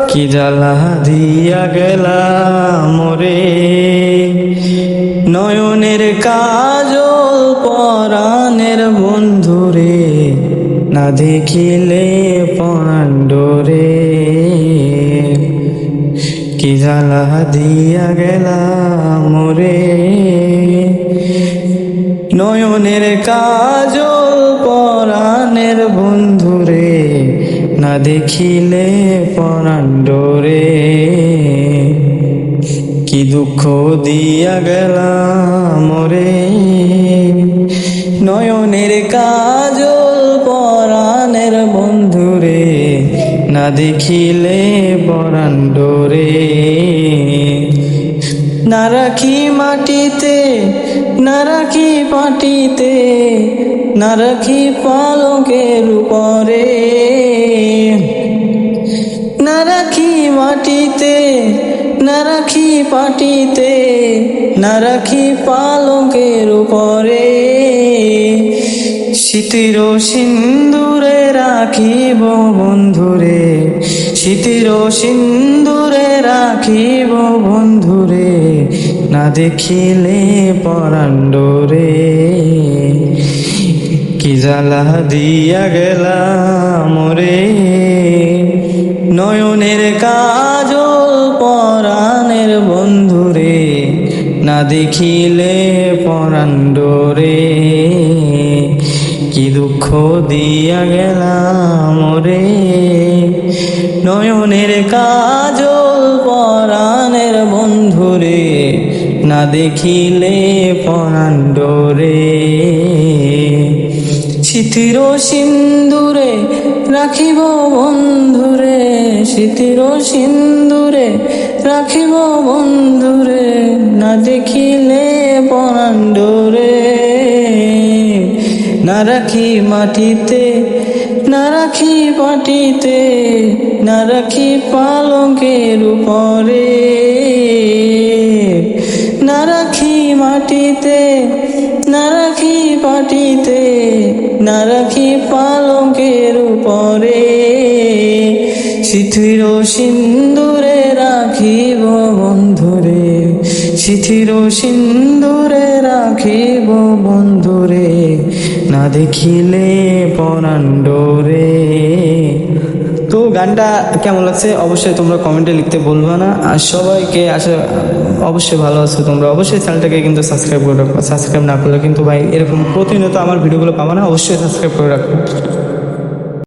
কি জ্বালা দিয়া গেলা মোরে, নয়নের কাজল পরাণের বন্ধুরে, না দেখিলে পরাণ ডোরে। কি জ্বালা দিয়া গেলা মোরে, নয়নের কাজল পরাণের বন্ধুরে, না দেখিলে পরাণ ডোরে। কি দুঃখ দিয়া গেলা মোরে, নয়নের কাজল পরাণের বন্ধুরে, না দেখিলে পরাণ ডোরে। না রাখি মাটিতে, না রাখি পাটিতে, না রাখি পালকের উপরে। না রাখি মাটিতে, না রাখি পাটিতে, না রাখি পালকের উপরে। স্মৃতির সিন্দুরে রাখিব বন্ধুরে, স্মৃতির সিন্দুরে রাখিব বন্ধুরে, না দেখিলে পরাণ ডোরে। কি জ্বালা দিয়া গেলা মোরে, নয়নের কাজল পরাণের বন্ধুরে, না দেখিলে পরাণ ডোরে। কি দুঃখ দিয়া গেলা মোরে, নয়নের কাজল পরাণের বন্ধুরে, না দেখিলে পরাণ ডোরে। স্মৃতির সিন্দুরে রাখিব বন্ধুরে, স্মৃতির সিন্দুরে রাখিব বন্ধুরে, না দেখিলে পরাণ ডোরে। না রাখি মাটিতে, না রাখি পাটিতে, না রাখি পালকের উপরে। না রাখি মাটিতে, না রাখি পাটিতে, না রাখি পালকের উপরে। স্মৃতির সিন্দুরে রাখিব বন্ধুরে, স্মৃতির সিন্দুরে রাখিব বন্ধুরে, না দেখিলে পরাণ ডোরে। তো গানটা কেমন লাগছে অবশ্যই তোমরা কমেন্টে লিখতে বলবা না। আর সবাইকে অবশ্যই ভালো আছো তোমরা, অবশ্যই চ্যানেলটাকে কিন্তু সাবস্ক্রাইব করে রাখো। সাবস্ক্রাইব না করলে কিন্তু ভাই এরকম প্রতিনিয়ত আমার ভিডিওগুলো পাবা না, অবশ্যই সাবস্ক্রাইব করে রাখো।